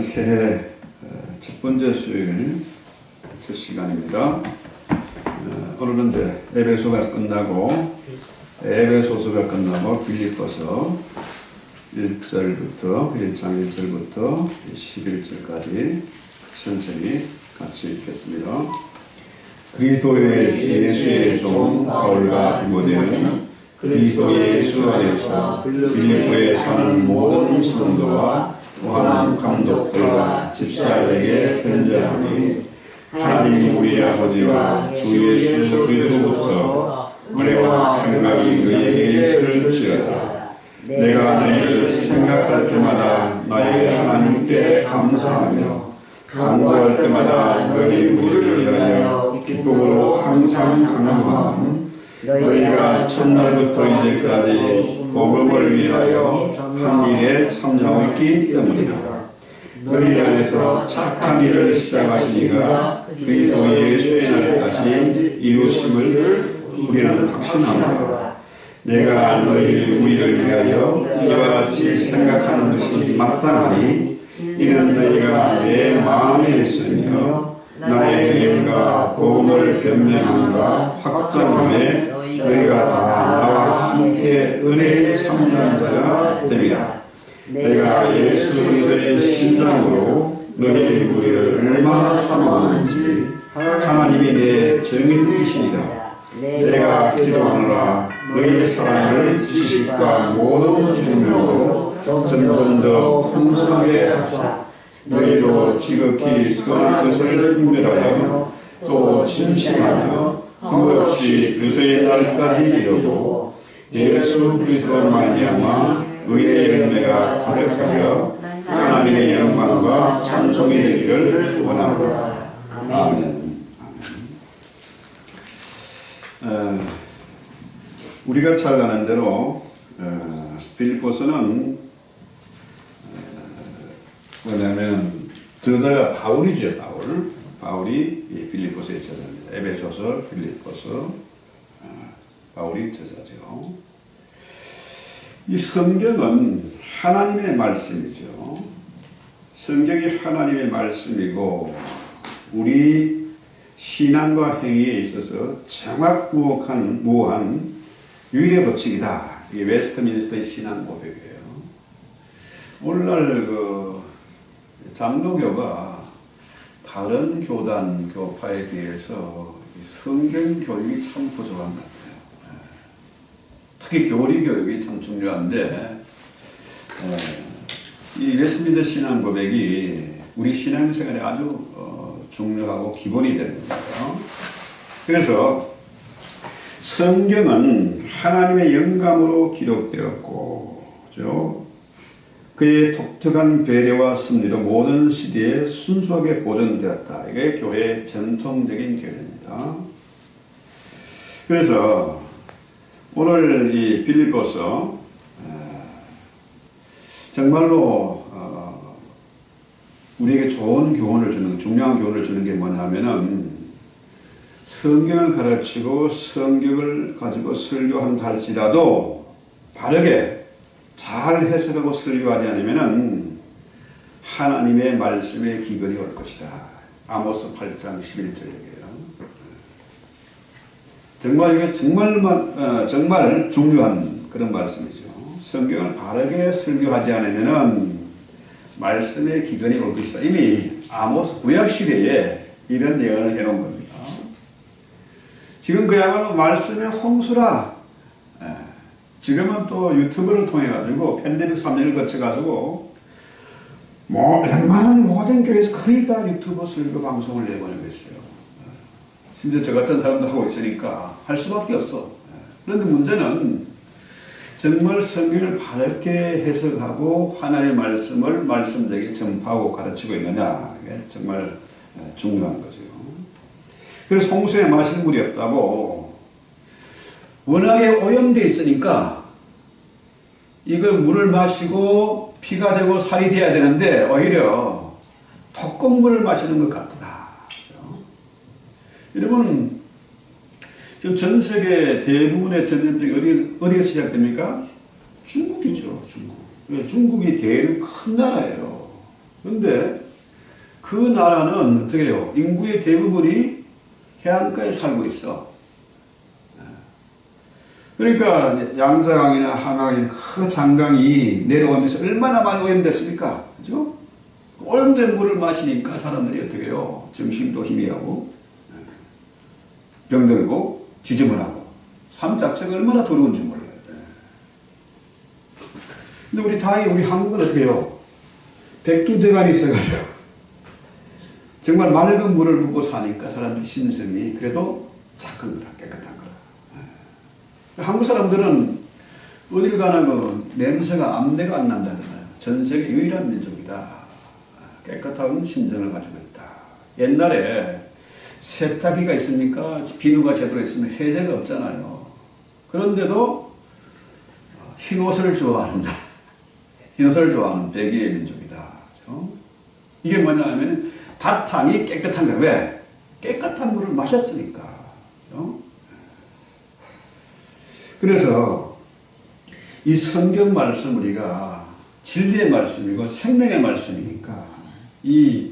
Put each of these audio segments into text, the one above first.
새해 첫 번째 수요일 첫 시간입니다. 오늘은 이제 에베소가 끝나고 에베소서가 끝나고 빌립보서 1장 1절부터 11절까지 천천히 같이 읽겠습니다. 그리스도의 예수의 종 바울과 디모데는 그리스도 예수 안에서 빌립보에 사는 모든 성도와 포함한 감독들과 집사들에게 편지하노니 하나님 우리 아버지와 주 예수 그리스도부터 은혜와 평강이 너희에게 있을지어다. 내가 너희를 생각할 때마다 나의 하나님께 감사하며 간구할 때마다 너희 우리를 위하여 기쁨으로 항상 강구함은 너희가 첫날부터 이제까지 복음을 위하여 한 일에 참여했기 때문이다. 너희 안에서 착한 일을 시작하시니가 그리스도 예수의 날까지 이루심을 우리는 확신합니다. 내가 너희 우리를 위하여 이와 같이 생각하는 것이 마땅하니 이는 너희가 내 마음에 있으며 나의 의인과 복음을 변명함과 확정함에 너희가 다 나와 함께 은혜에 참여한 자가 되리라. 내가 예수 그리스도의 신장으로 너희 우리를 얼마나 사모하는지 하나님이 내 증인이시니라. 내가 기도하노라 너희 사랑을 지식과 모든 증명으로 점점 더 풍성하게 하사 너희도 지극히 선한 것을 분별하여 또 진실하며 흠없이 그리스도의 날까지 이루고 예수 그리스도로 말미암아 의의 열매가 가득하여 하나님의 영광과 찬송이 되기를 원합니다. 아멘. 우리가 잘 아는 대로 빌립보서는 뭐냐면 저자가 바울이죠. 바울이 빌립보서의 저자입니다. 에베소서, 빌립보서, 바울이 저자죠. 이 성경은 하나님의 말씀이죠. 성경이 하나님의 말씀이고 우리 신앙과 행위에 있어서 정확무한 유일의 법칙이다. 이게 웨스트민스터의 신앙 고백이에요. 오늘날 장로교가 다른 교파에 비해서 성경 교육이 참 부족한 것 같아요. 특히 교리 교육이 참 중요한데 이 웨스트민스터 신앙 고백이 우리 신앙생활에 아주 중요하고 기본이 되는 거예요. 그래서 성경은 하나님의 영감으로 기록되었고, 그죠? 그의 독특한 배려와 섭리로 모든 시대에 순수하게 보존되었다. 이게 교회의 전통적인 교회입니다. 그래서 오늘 이 빌립보서 정말로 우리에게 좋은 교훈을 주는, 중요한 교훈을 주는 게 뭐냐면은 성경을 가르치고 성경을 가지고 설교한다 할지라도 바르게 잘 해석하고 설교하지 않으면은 하나님의 말씀의 기근이 올 것이다. 아모스 8장 11절 얘기예요. 정말 이게 정말 중요한 그런 말씀이죠. 성경을 바르게 설교하지 않으면은 말씀의 기근이 올 것이다. 이미 아모스 구약 시대에 이런 예언을 해놓은 겁니다. 지금 그야말로 말씀의 홍수라. 지금은 또 유튜브를 통해 가지고 팬데믹 3년을 거쳐 가지고 뭐 웬만한 모든 교회에서 거의 다 유튜브 설교 방송을 내보내고 있어요. 심지어 저 같은 사람도 하고 있으니까 할 수밖에 없어. 그런데 문제는 정말 성경을 바르게 해석하고 하나님의 말씀을 말씀되게 전파하고 가르치고 있느냐. 이게 정말 중요한 거죠. 그래서 홍수에 마실 물이 없다고 워낙에 오염되어 있으니까 이걸 물을 마시고 피가 되고 살이 돼야 되는데 오히려 독극물을 마시는 것 같다. 그렇죠? 여러분 지금 전 세계 대부분의 전염병이 어디에서 시작됩니까? 중국이죠. 중국. 중국이 대륙 큰 나라예요. 그런데 그 나라는 어떻게 해요? 인구의 대부분이 해안가에 살고 있어. 그러니까 양자강이나 한강이나 큰 장강이 내려오면서 얼마나 많이 오염됐습니까? 그죠? 오염된 물을 마시니까 사람들이 어떻게 해요? 정신도 희미하고 병들고 지저분하고 삶 자체가 얼마나 더러운지 몰라요. 근데 우리 다행히 우리 한국은 어떻게 해요? 백두대간이 있어가지고 정말 맑은 물을 먹고 사니까 사람들 심성이 그래도 착한 거라, 깨끗한 거라. 한국 사람들은 어딜 가나 그 냄새가 암내가 안 난다잖아요. 전 세계 유일한 민족이다. 깨끗한 심정을 가지고 있다. 옛날에 세탁기가 있습니까? 비누가 제대로 있으면 세제가 없잖아요. 그런데도 흰옷을 좋아하는 흰옷을 좋아하는 백의의 민족이다. 그렇죠? 이게 뭐냐 하면 바탕이 깨끗한 거야. 왜? 깨끗한 물을 마셨으니까. 그렇죠? 그래서 이 성경 말씀 우리가 진리의 말씀이고 생명의 말씀이니까 이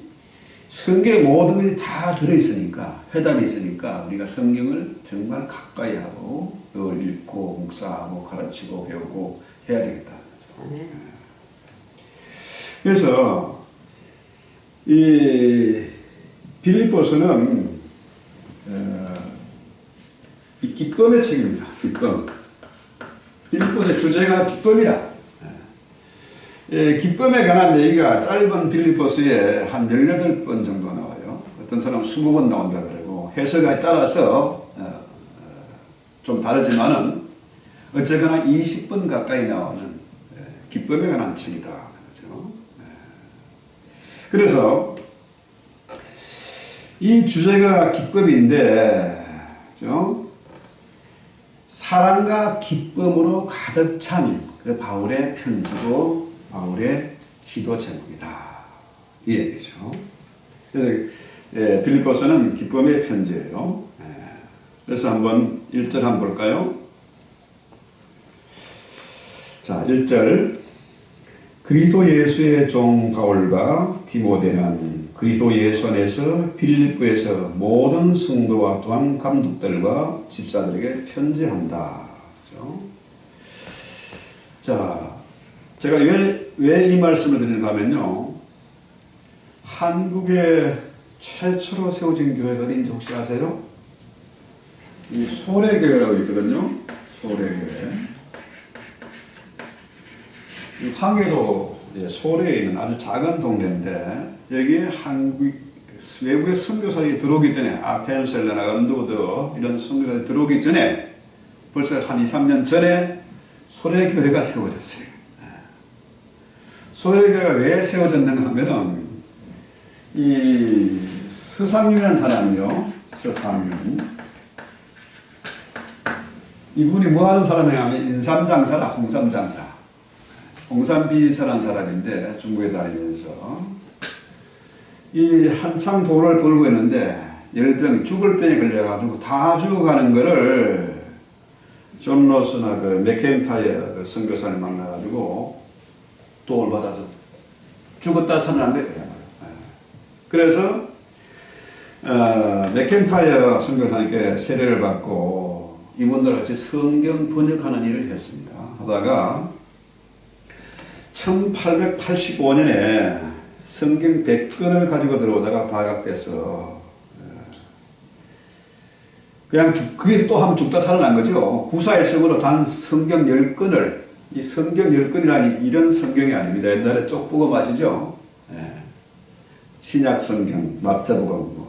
성경의 모든 것이 다 들어있으니까 해답이 있으니까 우리가 성경을 정말 가까이 하고 늘 읽고 묵상하고 가르치고 배우고 해야 되겠다는 거죠. 그래서 이 빌립보서는 이 기쁨의 책입니다. 기쁨. 빌립보서의 주제가 기쁨이라. 기쁨에 관한 얘기가 짧은 빌립보서에 한 18번 정도 나와요. 어떤 사람은 20번 나온다 그러고 해석에 따라서 좀 다르지만은 어쨌거나 20번 가까이 나오는 기쁨에 관한 책이다. 그렇죠? 그래서 이 주제가 기쁨인데, 그렇죠? 사랑과 기쁨으로 가득 찬 그 바울의 편지고 바울의 기도 제목이다. 이 얘기죠. 그래서 빌립보서는 기쁨의 편지예요. 그래서 한번 1절 한번 볼까요? 자, 1절. 그리스도 예수의 종 바울과 디모데는 그리스도 예수 안에서 빌립보에서 모든 성도와 또한 감독들과 집사들에게 편지한다. 그렇죠? 자, 제가 왜 이 말씀을 드리는가 하면요. 한국에 최초로 세워진 교회가 어딘지 혹시 아세요? 이 소래교회라고 있거든요. 소래교회. 이 황해도 소래에 있는 아주 작은 동네인데 여기에 외국의 선교사들이 들어오기 전에 아펜셀러나 언더우드 이런 선교사들이 들어오기 전에 벌써 한 2, 3년 전에 소래교회가 세워졌어요. 소래교회가 왜 세워졌는가 하면은 이 서상윤이라는 사람이요. 서상윤. 이분이 뭐 하는 사람이냐 하면 인삼장사라 홍삼장사. 홍삼비지사라는 사람인데 중국에 다니면서 이 한창 돈을 벌고 있는데 열병 죽을 병에 걸려가지고 다 죽어가는 거를 존 로스나 그 맥켄타이어 그 선교사를 만나가지고 도움을 받아서 죽었다 살아난 거예요. 그래서 맥켄타이어 선교사님께 세례를 받고 이분들 같이 성경 번역하는 일을 했습니다. 하다가 1885년에 성경 100권을 가지고 들어오다가 발각돼서 그냥 그게 또 하면 죽다 살아난 거죠. 구사일성으로 단 성경 10권을, 이 성경 10권이라니 이런 성경이 아닙니다. 옛날에 쪽부검 아시죠? 예. 신약 성경, 마태복음,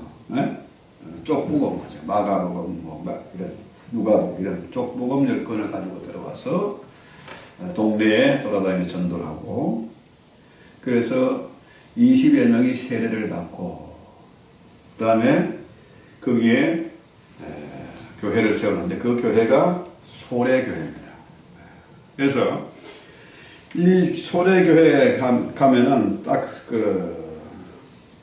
쪽부검, 마가복음, 이런 누가복음 이런 쪽부검 10권을 가지고 들어와서 동네에 돌아다니며 전도를 하고, 그래서 20여 명이 세례를 받고, 그 다음에 거기에 교회를 세우는데 그 교회가 소래교회입니다. 그래서 이 소래교회에 가면은 딱 그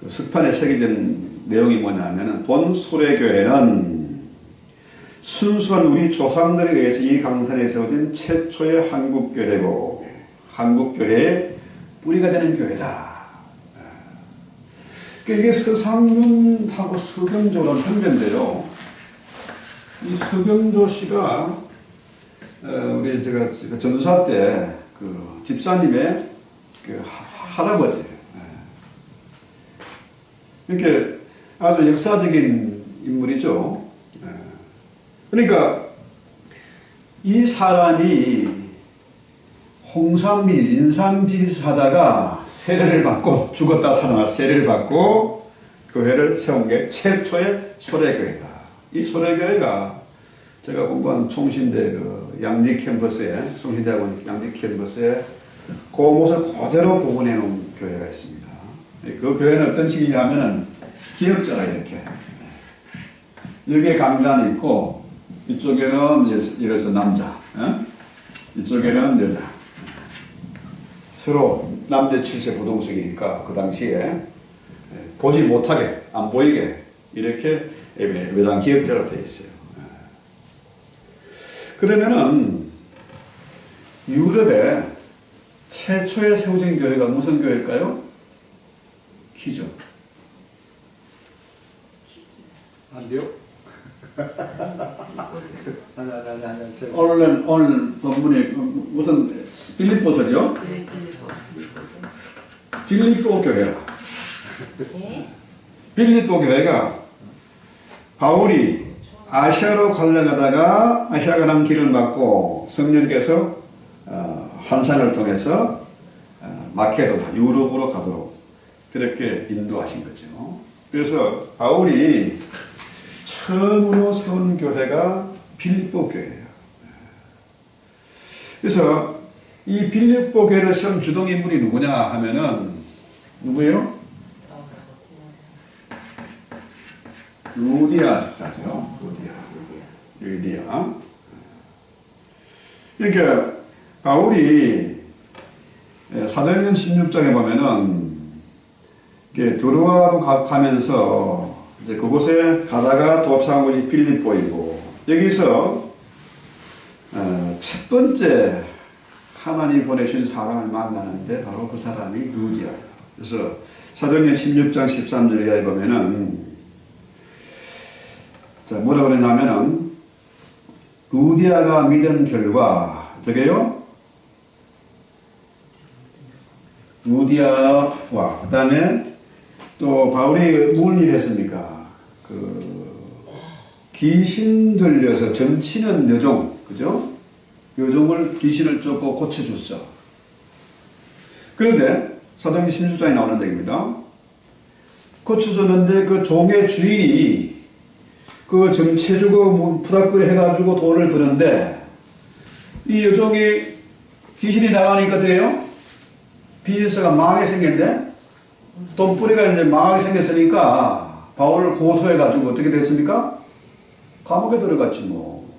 석판에 새겨진 내용이 뭐냐면은, 본 소래교회는 순수한 우리 조상들에 의해서 이 강산에 세워진 최초의 한국교회고 한국교회의 뿌리가 되는 교회다. 그러니까 이게 서상윤하고 서경조라는 형제인데요. 이 서경조 씨가 우리 제가 전도사 때 그 집사님의 그 할아버지예요. 이렇게 아주 역사적인 인물이죠. 그러니까 이 사람이 홍삼빌, 인삼빌 하다가 세례를 받고 죽었다 살아나 세례를 받고 교회를 세운 게 최초의 소래교회다. 이 소래교회가 제가 공부한 총신대 그 양지 캠퍼스에, 총신대학원 양지 캠퍼스에 그 모습 그대로 복원해 놓은 교회가 있습니다. 그 교회는 어떤 식이냐면은 기역자가 이렇게 여기에 강단이 있고 이쪽에는 이래서 남자, 이쪽에는 여자, 서로 남녀 7세 부동석이니까 그 당시에 보지 못하게 안 보이게 이렇게 외당 기역자로 되어 있어요. 그러면은 유럽에 최초의 세워진 교회가 무슨 교회일까요? 키죠. 안 돼요? 오늘 본문이 무슨 빌립보서죠? 빌립보 교회라. 빌립보 교회가 바울이 아시아로 가려다가 아시아 가는 길을 막고 성령께서 환상을 통해서 마케도나 유럽으로 가도록 그렇게 인도하신 거죠. 그래서 바울이 처음으로 세운 교회가 빌립보 교회예요. 그래서 이 빌립보 교회를 세운 주동인물이 누구냐 하면은 누구예요? 루디아 집사죠. 루디아. 그러니까 바울이 사도행전 16장에 보면은 드로아도 가면서 이제 그곳에 가다가 도착한 곳이 빌립보이고, 여기서 첫 번째 하나님 보내신 사람을 만나는데 바로 그 사람이 루디아예요. 그래서 사도행전 16장 13절 이하에 보면은 자, 뭐라 그러냐면은 루디아가 믿은 결과, 저게요, 루디아와 그 다음에 또 바울이 무슨 일 했습니까? 귀신 들려서 점치는 여종, 그죠? 여종을 귀신을 쫓고 고쳐줬어. 그런데 사도행전 16장에 나오는 얘기입니다. 고쳐줬는데 그 종의 주인이 그 점쳐주고 푸닥거리 해가지고 돈을 버는데, 이 여종이 귀신이 나가니까 돼요? 비즈니스가 망하게 생겼는데, 돈뿌리가 이제 망하게 생겼으니까 바울을 고소해가지고 어떻게 됐습니까? 감옥에 들어갔지 뭐.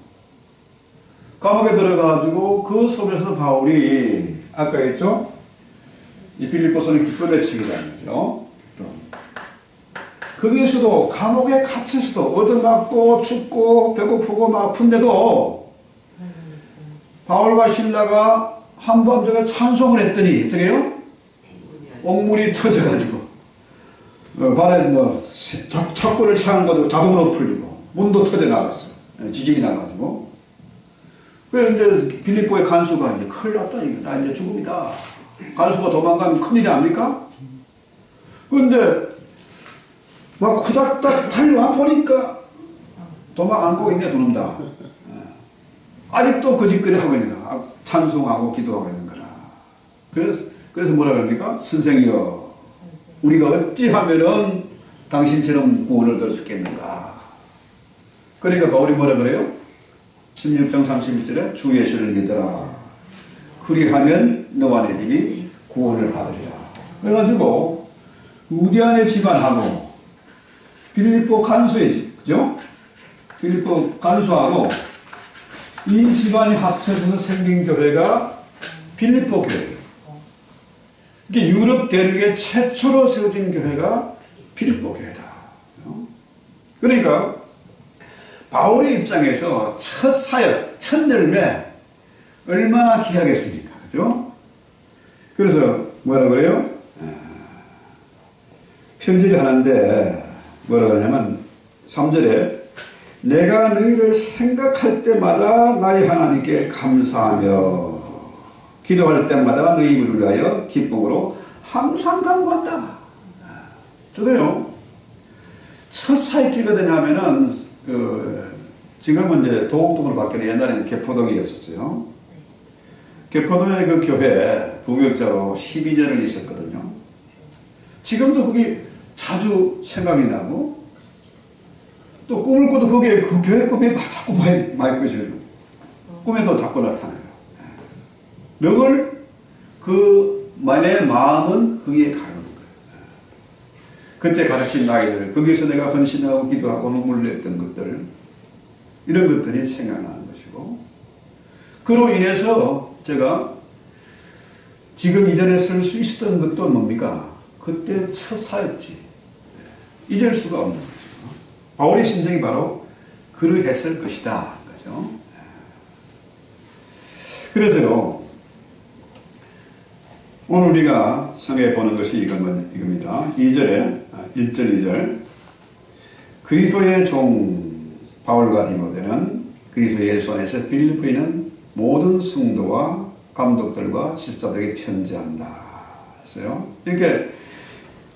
감옥에 들어가가지고 그 속에서 바울이 아까 했죠? 이 빌립보서는 기쁨의 칙이라는 거죠. 거기에서도 감옥에 갇혀서도 얻어맞고 춥고 배고프고 막 아픈데도 바울과 실라가 한밤중에 찬송을 했더니 어떻게 해요? 옥문이 터져가지고 발에 뭐 척구를 차는 것도 자동으로 풀리고 문도 터져 나갔어. 지진이 나가지고. 그런데 빌립보의 간수가 이제 큰일 났다. 이거 나 이제 죽음이다. 간수가 도망가면 큰일이 아닙니까? 그런데 막 후닥닥 달려와 보니까 도망 안 가고 있네, 두놈다. 아직도 거짓거리 하고 있는 거야. 찬송하고 기도하고 있는 거라. 그래서 뭐라 그럽니까? 선생이여, 우리가 어찌하면은 당신처럼 구원을 얻을 수 있겠는가? 그러니까 바울이 뭐라 그래요? 16장 31절에 주 예수를 믿어라. 그리하면 너와 내 집이 구원을 받으리라. 그래가지고 우디안의 집안하고 빌립보 간수의 집, 그죠? 빌립보 간수하고 이 집안이 합쳐서 생긴 교회가 빌립보 교회예요. 이게 유럽 대륙에 최초로 세워진 교회가 빌립보 교회다. 그러니까 바울의 입장에서 첫 사역, 첫 열매 얼마나 귀하겠습니까? 그죠? 그래서 뭐라 그래요? 편지를 하는데 뭐라 그러냐면 3절에 내가 너희를 생각할 때마다 나의 하나님께 감사하며 기도할 때마다 너희 입을 위하여 기쁨으로 항상 간구한다. 저도요, 첫 사역지거든 하면은 지금은 이제 도곡동으로 바뀌는 옛날에는 개포동이었었어요. 개포동의 그 교회 부교육자로 12년을 있었거든요. 지금도 그게 자주 생각이 나고 또 꿈을 꿔도 거기에 그 교회 꿈이 자꾸 많이 꿔져요. 꿈에도 자꾸 나타나요. 늘 내 마음은 거기에 가는 거예요. 그때 가르친 아이들, 거기서 내가 헌신하고 기도하고 눈물을 냈던 것들, 이런 것들이 생각나는 것이고, 그로 인해서 제가 지금 이 자리에 설 수 있었던 것도 뭡니까? 그때 첫 사역지. 잊을 수가 없는 거죠. 바울의 심정이 바로 그러했을 것이다. 그죠? 그래서 오늘 우리가 성에 보는 것이 이겁니다. 1절, 2절. 그리스도의 종 바울과 디모데는 그리스도 예수 안에서 빌립보에 있는 모든 성도와 감독들과 집사들에게 편지한다. 했어요. 이렇게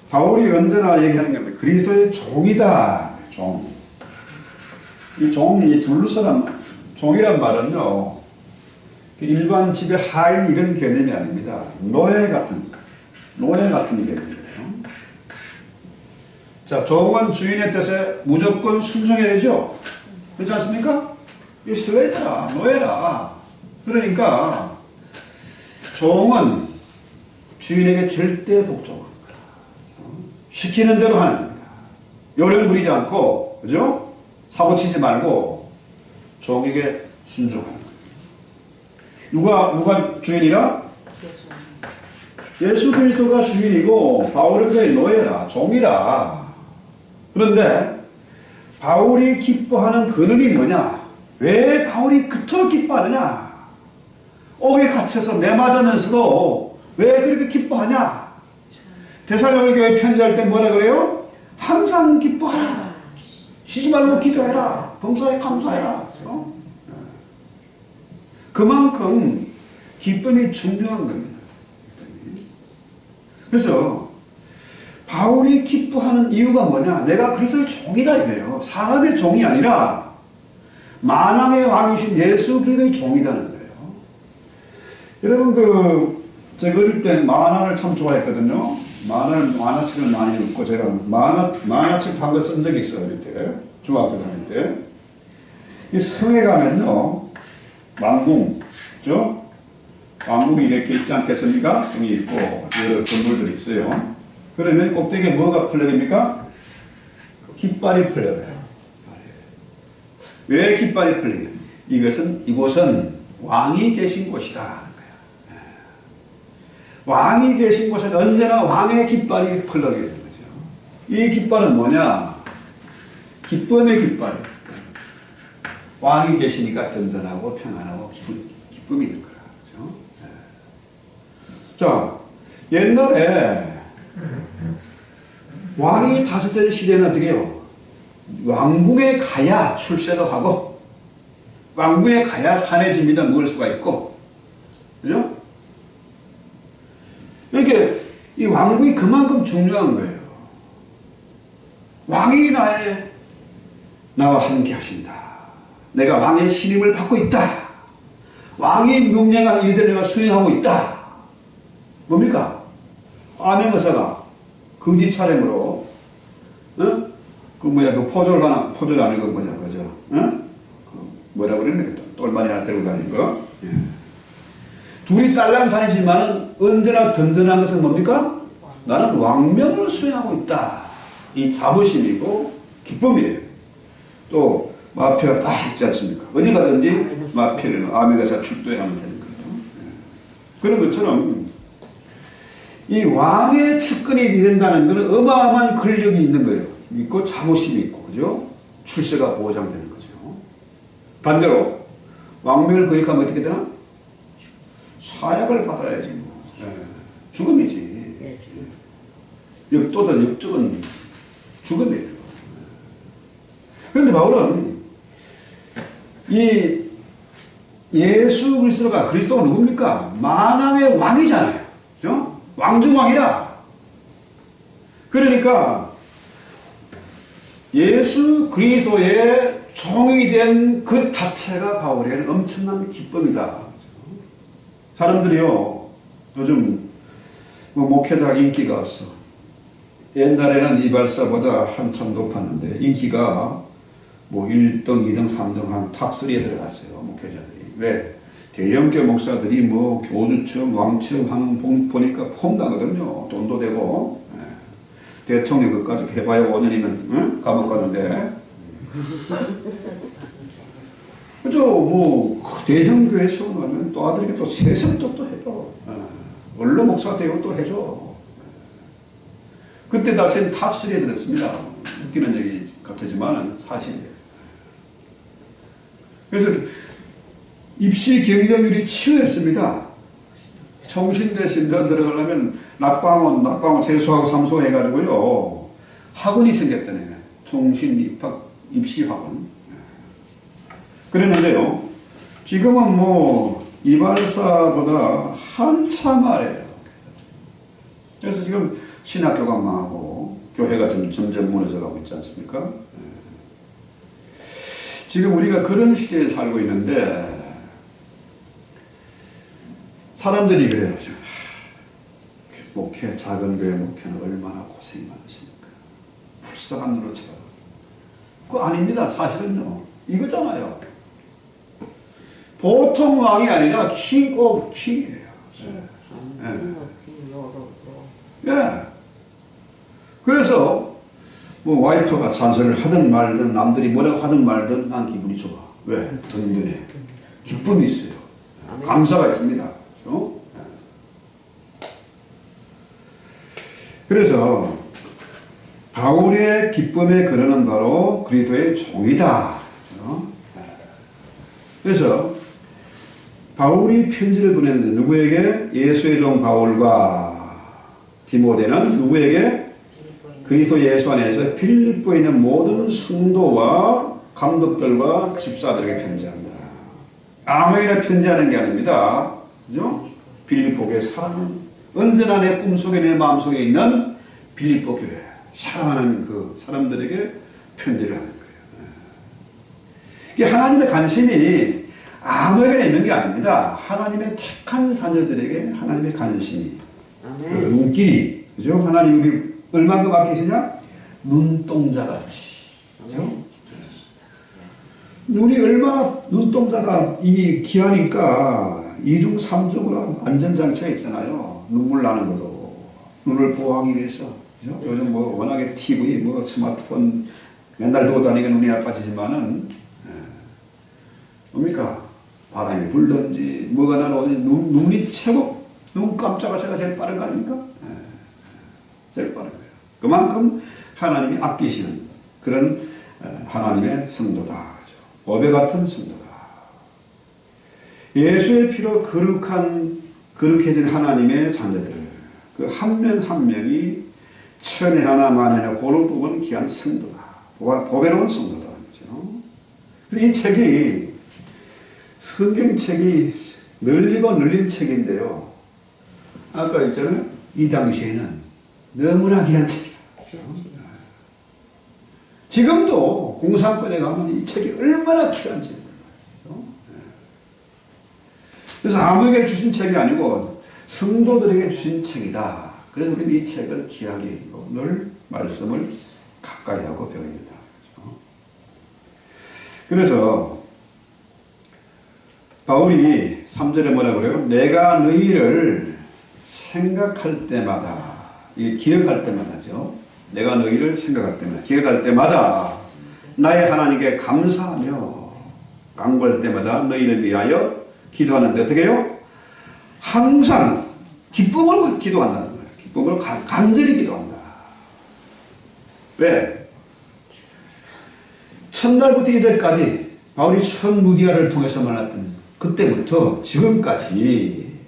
바울이 언제나 얘기하는 겁니다. 그리스도의 종이다. 종. 이 종이 둘러싸는 종이란 말은요, 일반 집의 하인 이런 개념이 아닙니다. 노예 같은 개념이에요. 자, 종은 주인의 뜻에 무조건 순종해야 되죠. 그렇지 않습니까? 이 스웨이터라, 노예라. 그러니까 종은 주인에게 절대 복종하는 거야. 시키는 대로 하는 겁니다. 요령 부리지 않고, 그죠? 사고치지 말고 종에게 순종하는 거예요. 누가 주인이라? 예수 그리스도가 주인이고 바울은 그의 노예라, 종이라. 그런데 바울이 기뻐하는 근원이 뭐냐? 왜 바울이 그토록 기뻐하느냐? 옥에 갇혀서 매맞으면서도 왜 그렇게 기뻐하냐? 데살로니가 교회 편지할 때 뭐라 그래요? 항상 기뻐하라. 쉬지 말고 기도해라. 범사에 감사해라. 그만큼 기쁨이 중요한 겁니다. 그래서 바울이 기뻐하는 이유가 뭐냐? 내가 그리스도의 종이다 이거예요. 사람의 종이 아니라 만왕의 왕이신 예수 그리스도의 종이라는 거예요. 여러분 제가 어릴 때 만화를 참 좋아했거든요. 만화책을 많이 읽고 제가 만화책 한 거 쓴 적이 있어요. 어릴 때. 중학교 다닐 때. 이 성에 가면요. 왕궁, 그죠? 왕궁이 이렇게 있지 않겠습니까? 성이 있고, 여러 건물들이 있어요. 그러면 꼭대기에 뭐가 플러집니까? 깃발이 플러져요. 왜 깃발이 플러져요? 이곳은 왕이 계신 곳이다. 왕이 계신 곳은 언제나 왕의 깃발이 플러지게 되는 거죠. 이 깃발은 뭐냐? 기쁨의 깃발. 왕이 계시니까 든든하고 평안하고 기쁨이 있는 거라. 그렇죠? 자, 옛날에 왕이 다스리던 시대는 어떻게 해요? 왕궁에 가야 출세도 하고 왕궁에 가야 산의 진미도 먹을 수가 있고, 그죠? 그러니까 이 왕궁이 그만큼 중요한 거예요. 왕이 나와 함께 하신다. 내가 왕의 신임을 받고 있다. 왕이 명령한 일들을 내가 수행하고 있다. 뭡니까? 아멘 의사가 거짓 차림으로, 그 포졸 하는 거 뭐냐, 그죠? 뭐라 그러는데, 똘마니 하나 들고 다니는 거. 예. 둘이 딸랑 다니지만은 언제나 든든한 것은 뭡니까? 나는 왕명을 수행하고 있다. 이 자부심이고 기쁨이에요. 또 마표가 다 있지 않습니까? 어디 가든지 마표는 아메가사 출두해야 하면 되는 거예요. 예. 그런 것처럼 이 왕의 측근이 된다는 것은 어마어마한 권력이 있는 거예요. 있고 자부심이 있고, 그죠? 출세가 보장되는 거죠. 반대로 왕명을 거역하면 어떻게 되나? 사약을 받아야지 뭐. 예. 죽음이지. 역도든 역적은 죽음이에요. 그런데 바울은 이 예수 그리스도가 누굽니까? 만왕의 왕이잖아요. 그죠? 왕중왕이라. 그러니까 예수 그리스도의 종이 된 그 자체가 바울에게는 엄청난 기쁨이다. 사람들이요, 요즘 목회자 인기가 없어. 옛날에는 이발사보다 한참 높았는데 인기가 뭐 1등, 2등, 3등 한 탑3에 들어갔어요. 목회자들이. 왜? 대형교 목사들이 뭐 교주청, 왕청 하는 보니까 폼나거든요. 돈도 되고. 예. 대통령 그까지 해봐야 5년이면 응? 감옥 가는데. 그죠? 뭐 대형교회 세우면 또 아들에게 또 세습도 또 해줘. 원로 목사 되고 또 해줘. 그때 당시엔 탑3에 들었습니다. 웃기는 얘기 같지만 사실이에요. 그래서 입시 경쟁률이 치열했습니다. 총신대 신대 들어가려면 낙방원 재수하고 삼수 해가지고요. 학원이 생겼다네. 총신 입학 입시 학원. 그랬는데요. 지금은 뭐 이발사보다 한참 아래예요. 그래서 지금 신학교가 망하고 교회가 점점 무너져가고 있지 않습니까? 지금 우리가 그런 시대에 살고 있는데 사람들이 그래요. 목회, 작은 교회 목회는 얼마나 고생이 많으십니까? 불쌍한 눈으로 쳐다봐. 그거 아닙니다. 사실은요. 이거잖아요. 보통 왕이 아니라 king of king이에요. 예. 그래서 뭐 와이프가 찬성을 하든 말든 남들이 뭐라고 하든 말든 난 기분이 좋아. 왜? 든든해. 기쁨이 있어요. 감사가 있습니다. 그렇죠? 그래서 바울의 기쁨의 근원은 바로 그리스도의 종이다. 그렇죠? 그래서 바울이 편지를 보냈는데 누구에게? 예수의 종 바울과 디모데는 누구에게? 그리스도 예수 안에서 빌립보에 있는 모든 성도와 감독들과 집사들에게 편지한다. 아무에게나 편지하는 게 아닙니다. 그죠? 빌립보 교회 사랑하는, 언제나 내 꿈속에 내 마음속에 있는 빌립보 교회 사랑하는 그 사람들에게 편지를 하는 거예요. 이게 하나님의 관심이 아무에게나 있는 게 아닙니다. 하나님의 택한 자녀들에게 하나님의 관심이, 그 눈길이, 그죠? 하나님 우리 얼마나 맡기시냐? 눈동자같이. 그죠? 눈이 얼마나 눈동자가 이 귀하니까 이중 삼중으로 안전장치가 있잖아요. 눈물 나는 것도 눈을 보호하기 위해서. 그죠? 요즘 뭐 워낙에 TV, 뭐 스마트폰 맨날 두고 다니게 눈이 나빠지지만은 뭡니까? 바람이 불든지 뭐가 날아오든지 눈이 최고, 눈 깜짝할 새가 제일 빠른 거 아닙니까? 제일 빠른 거예요. 그만큼 하나님이 아끼시는 그런 하나님의 성도다. 보배 같은 성도다. 예수의 피로 거룩해진 하나님의 자녀들, 그 한 명 한 명이 천에 하나 만에 하나 고를 뽑은 귀한 성도다. 보배로운 성도다. 그렇죠? 그래서 이 책이 성경책이 늘리고 늘린 책인데요. 아까 있잖아요. 이 당시에는 너무나 귀한 책이야. 지금도 공산권에 가면 이 책이 얼마나 귀한지 몰라요. 그래서 아무에게 주신 책이 아니고 성도들에게 주신 책이다. 그래서 우리는 이 책을 귀하게 여기고 늘 말씀을 가까이 하고 배워야 된다. 그래서 바울이 3절에 뭐라 그래요? 내가 너희를 생각할 때마다, 이게 기억할 때마다죠. 내가 너희를 생각할 때마다, 기억할 때마다 나의 하나님께 감사하며 간구할 때마다 너희를 위하여 기도하는데 어떻게 해요? 항상 기쁨으로 기도한다는 거예요. 기쁨으로 간절히 기도한다. 왜? 첫날부터 이제까지 바울이 처음 루디아를 통해서 만났던 그때부터 지금까지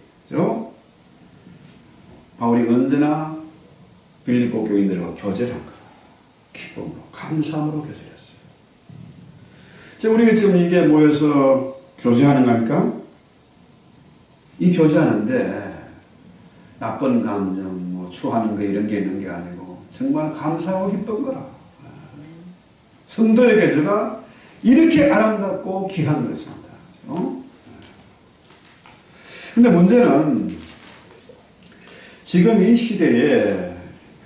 바울이 언제나 빌립보 교인들과 교제를 한 거야. 기쁨으로, 감사함으로 교제를 했어요. 자, 우리가 지금 이게 모여서 교제하는 겁니까? 이 교제하는데 나쁜 감정, 뭐 추하는 거 이런 게 있는 게 아니고 정말 감사하고 기쁜 거라. 성도의 교제가 이렇게 아름답고 귀한 것입니다. 근데 문제는 지금 이 시대에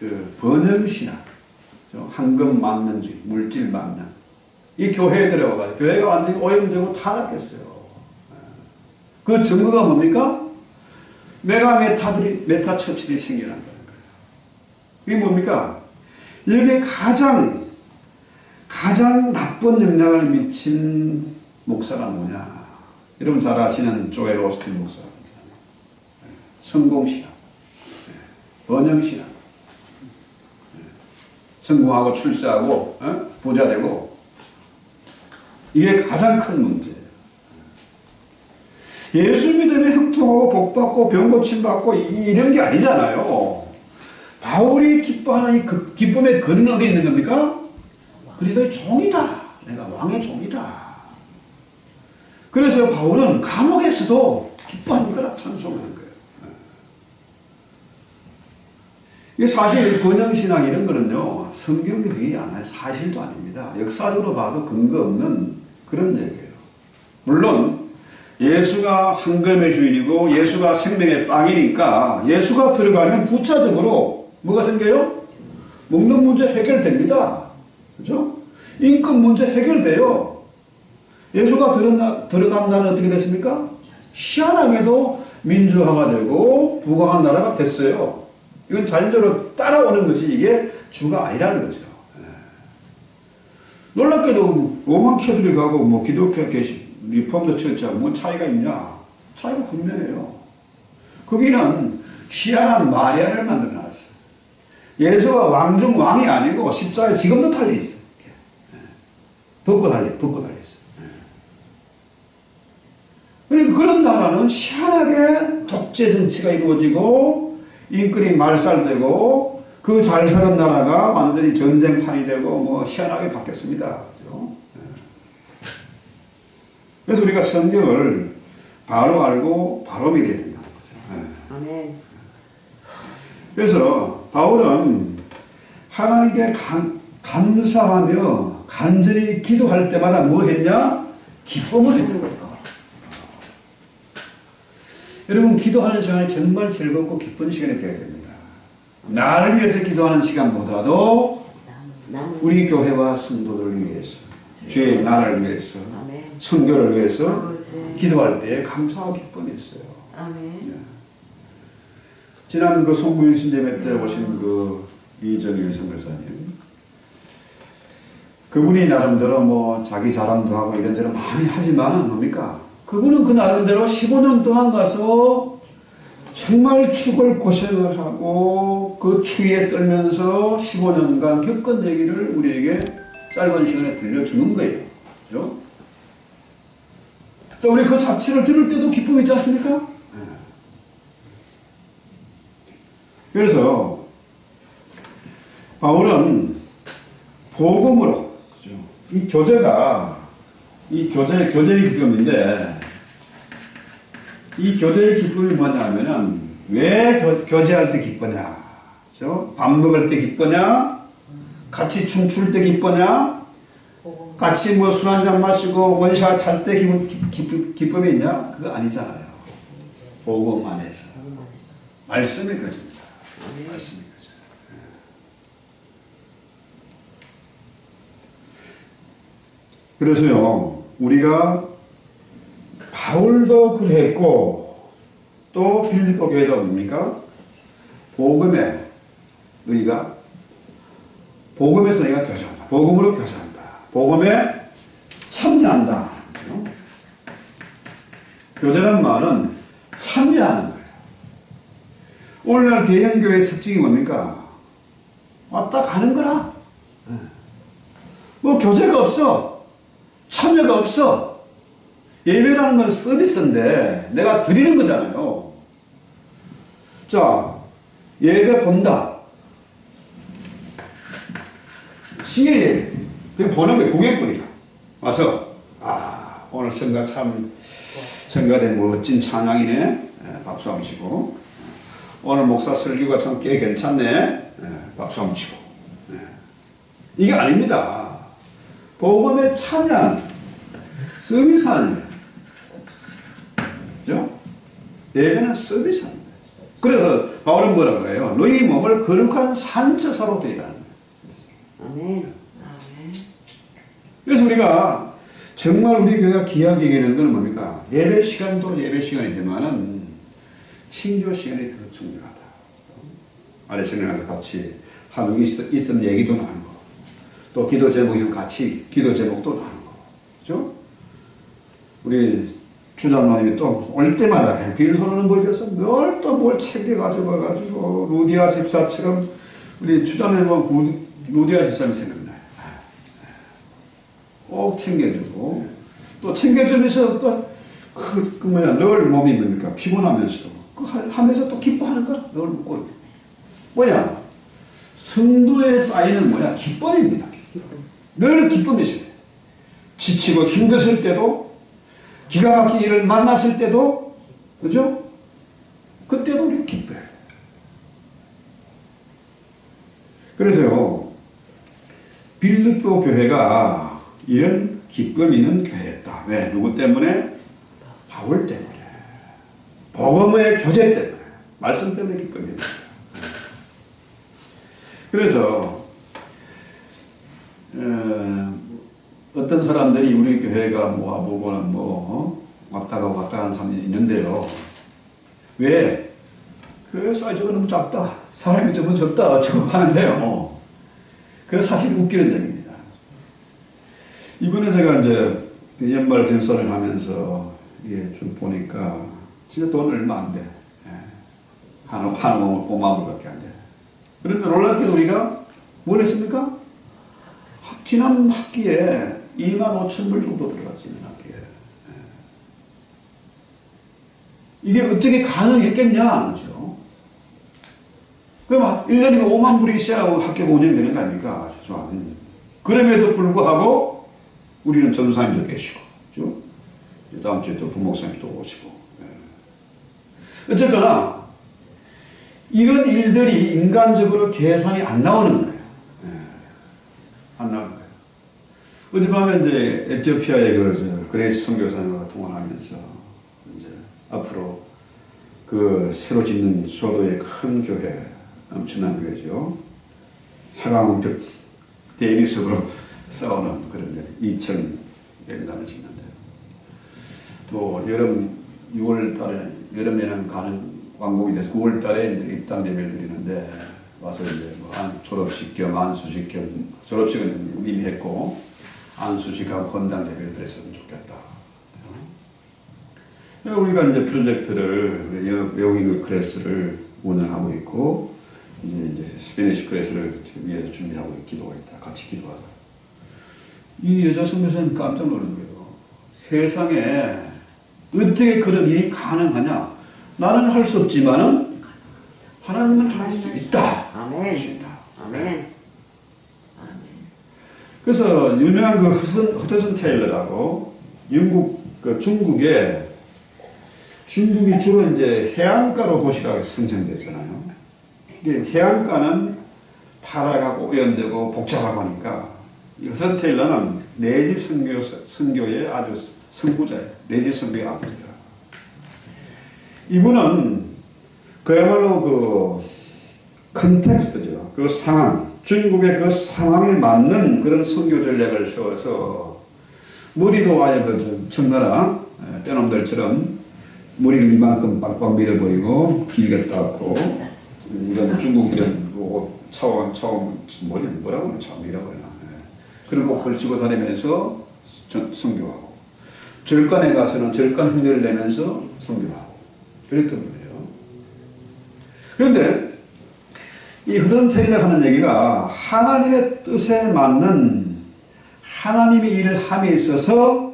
그 번영신학, 황금 만능주의, 물질 만능, 이 교회에 들어가서 교회가 완전히 오염되고 타락했어요. 그 증거가 뭡니까? 메타 처치들이 생겨난다는 거예요. 이게 뭡니까? 여기에 가장 나쁜 영향을 미친 목사가 뭐냐? 여러분 잘 아시는 조엘 오스틴 목사라든지 성공신학, 번영신학, 성공하고 출세하고 부자 되고, 이게 가장 큰 문제예요. 예수 믿으면 형통하고 복받고 병 고침받고 이런 게 아니잖아요. 바울이 기뻐하는 이 기쁨의 근은 어디 있는 겁니까? 그리스도의 종이다. 내가 왕의 종이다. 그래서 바울은 감옥에서도 기뻐하는 거라 찬송하는 거예요. 이게 사실 번영신앙 이런 거는요, 성경에서 얘기 안 할 사실도 아닙니다. 역사적으로 봐도 근거 없는 그런 얘기예요. 물론 예수가 한글의 주인이고 예수가 생명의 빵이니까 예수가 들어가면 부차적으로 뭐가 생겨요? 먹는 문제 해결됩니다. 그렇죠? 인권 문제 해결돼요. 예수가 들어간다는 어떻게 됐습니까? 희한하게도 민주화가 되고 부강한 나라가 됐어요. 이건 자연적으로 따라오는 것이 이게 주가 아니라는 거죠. 놀랍게도 로마 캐톨릭하고 뭐 기독교 리폼드 처치하고 뭐 차이가 있냐? 차이가 분명해요. 거기는 희한한 마리아를 만들어놨어요. 예수가 왕 중 왕이 아니고 십자가에 지금도 달려있어. 벗고 달려있어. 그러니까 그런 나라는 희한하게 독재 정치가 이루어지고 인권이 말살되고 그 잘 사는 나라가 완전히 전쟁판이 되고 뭐 희한하게 바뀌었습니다. 그렇죠? 그래서 우리가 성경을 바로 알고 바로 믿어야 된다는 거죠. 아멘. 그래서 바울은 하나님께 감사하며 간절히 기도할 때마다 뭐 했냐? 기쁨을 했던 거예요. 여러분 기도하는 시간이 정말 즐겁고 기쁜 시간이 되어야 됩니다. 나를 위해서 기도하는 시간보다도 우리 교회와 성도들을 위해서, 주의 나라를 위해서, 선교를 위해서 기도할 때 감사와 기쁨이 있어요. 지난 그 송구인 신제회 때 오신 그 이정일 선교사님, 그분이 나름대로 뭐 자기 자랑도 하고 이런저런 많이 하지만 뭡니까? 그분은 그 나름대로 15년 동안 가서 정말 죽을 고생을 하고 그 추위에 떨면서 15년간 겪은 얘기를 우리에게 짧은 시간에 들려주는 거예요. 그죠? 자, 우리 그 자체를 들을 때도 기쁨이 있지 않습니까? 그래서 바울은 복음으로, 그죠? 이 교제의 기쁨인데 이 교제의 기쁨이 뭐냐면은 왜 교제할 때 기쁘냐? 그죠? 밥 먹을 때 기쁘냐? 같이 춤출 때 기쁘냐? 같이 뭐 술 한잔 마시고 원샷 할 때 기쁨이 있냐? 그거 아니잖아요. 복음 안에서. 말씀의 거짓입니다. 말씀의 거짓. 그래서요, 우리가 바울도 그랬고, 또 빌립보 교회도 뭡니까? 복음에 너희가, 복음에서 너희가 교제한다. 복음으로 교제한다. 복음에 참여한다. 교제란 말은 참여하는 거예요. 오늘날 대형교회의 특징이 뭡니까? 왔다 가는 거라. 뭐 교제가 없어. 참여가 없어. 예배라는 건 서비스인데 내가 드리는 거잖아요. 자, 예배 본다. 시계 예배. 그냥 보는 거예요. 구경거리가. 와서 오늘 성가 참 성가대 멋진 찬양이네. 박수 한번 치고. 오늘 목사 설교가 참 꽤 괜찮네. 박수 한번 치고. 이게 아닙니다. 복음에 참여하는 서비스하는 거예요. 그죠? 예배는 서비스하는 거예요. 그래서 바울은 뭐라고 그래요? 너희 몸을 거룩한 산처사로 드리라는 거예요. 아멘. 그래서 우리가 정말 우리 교회가 귀하게 여기는 건 뭡니까? 예배 시간도 예배 시간이지만은 친교 시간이 더 중요하다. 아래층에 가서 같이 하루 있었던 얘기도 나누고 또 기도 제목 있으면 같이 기도 제목도 나누고 그죠? 우리 주장로님이 또 올 때마다 빌소로는 법에서 늘 또 뭘 챙겨가지고 와가지고 루디아 집사처럼 우리 주장로님은 루디아 집사님 생각나요. 꼭 챙겨주고 또 챙겨주면서 또 늘 몸이 뭡니까? 피곤하면서도 하면서 또 기뻐하는 거야. 늘 묻고 뭐냐? 성도에 쌓이는 뭐냐? 기쁨입니다. 늘 기쁨이세요. 지치고 힘들을 때도 기가 막힌 일을 만났을 때도 그죠? 그때도 우리 기뻐요. 그래서요 빌립보 교회가 이런 기쁨 있는 교회였다. 왜? 누구 때문에? 바울 때문에. 복음의 교제 때문에. 말씀 때문에 기쁨입니다. 그래서 어떤 사람들이 우리 교회가 모아보고는 왔다 가는 사람이 있는데요. 왜? 교회 사이즈가 너무 작다. 사람이 좀 적다. 어쩌고 하는데요. 그게 사실 웃기는 점입니다. 이번에 제가 이제 연말 전선을 하면서 좀 보니까 진짜 돈 얼마 안 돼. 한 5만 불밖에 안 돼. 그런데 놀랍게도 우리가 뭘 했습니까? 지난 학기에 2만 5천 불 정도 들어갔지, 지난 학기에. 이게 어떻게 가능했겠냐, 그죠? 그럼 1년이면 5만 불이 있어야 학교가 운영되는 거 아닙니까? 최소한. 그럼에도 불구하고 우리는 전사님도 계시고, 그죠? 다음 주에 또 부목사님도 오시고. 어쨌거나, 이런 일들이 인간적으로 계산이 안 나오는 거예요. 안 나오는 거예요. 어젯밤에 이제 에티오피아의 그레이스 선교사님과 통화하면서 이제 앞으로 그 새로 짓는 소도의 큰 교회, 엄청난 교회죠. 해강벽 대리석으로 싸우는 그런 데 2천 예배당을 짓는데요. 또 여름 6월 달에 여름에는 가는 왕복이 돼서 9월 달에 이제 입당 예배를 드리는데 와서 이제 졸업식 겸 안수식 겸 졸업식은 이미 했고 안수식하고 건당 예배를 드렸으면 좋겠다. 우리가 이제 프로젝트를 외국인 클래스를 운영하고 있고 이제 스페니시 클래스를 위해서 준비하고 기도가 있다. 같이 기도하자. 이 여자 선교사님 깜짝 놀란 거예요. 세상에 어떻게 그런 일이 가능하냐? 나는 할 수 없지만은 하나님은 할 수 있다. 아멘. 할 수 있다. 아멘. 그래서 유명한 그 허드슨 테일러라고 중국의 중국이 주로 이제 해안가로 도시가 성장됐잖아요. 이게 해안가는 타락하고 오염되고 복잡하고 하니까 허스테일러는 내지 선교의 아주 선구자예요. 내지 선교의 아버지야. 이분은 그야말로 그 컨텍스트죠. 그 상황, 중국의 그 상황에 맞는 그런 선교 전략을 세워서 머리도 아예 그 청나라 떼놈들처럼 머리를 이만큼 빡빡 밀어버리고 길게 닦고 이건 중국 이런 차원 뭐라고 하나 참 밀어버리나. 그런 거 걸치고 다니면서 선교하고 절간에 가서는 절간 흉내를 내면서 선교하고 그랬던 거예요. 그런데 이 허든테일러 하는 얘기가 하나님의 뜻에 맞는 하나님의 일을 함에 있어서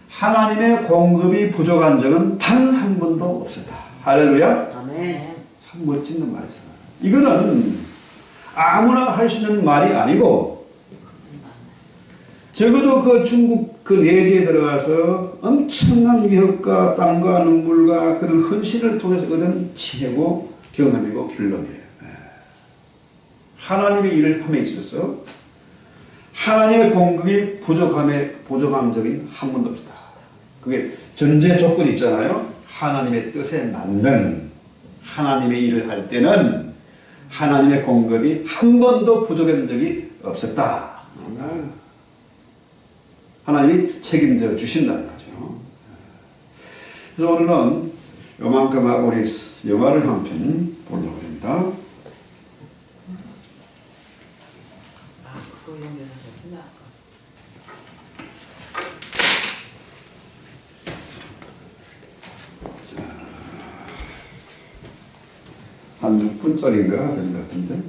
하나님의 공급이 부족한 적은 단 한 번도 없었다. 할렐루야. 아멘. 참 멋진 말이잖아요. 이거는 아무나 할 수 있는 말이 아니고 적어도 그 중국 그 내지에 들어가서 엄청난 위협과 땀과 눈물과 그런 헌신을 통해서 얻은 지혜고 경험이고 결론이에요. 하나님의 일을 함에 있어서 하나님의 공급이 부족한 적이 한 번도 없다. 그게 전제 조건이 있잖아요. 하나님의 뜻에 맞는 하나님의 일을 할 때는 하나님의 공급이 한 번도 부족한 적이 없었다. 하나님이 책임져 주신다는 거죠. 그래서 오늘은 요만큼 하고 우리 영화를 한 편 보려고 합니다. 그거 연결하셨구나. 한 6분짜리인가 되는 것 같은데.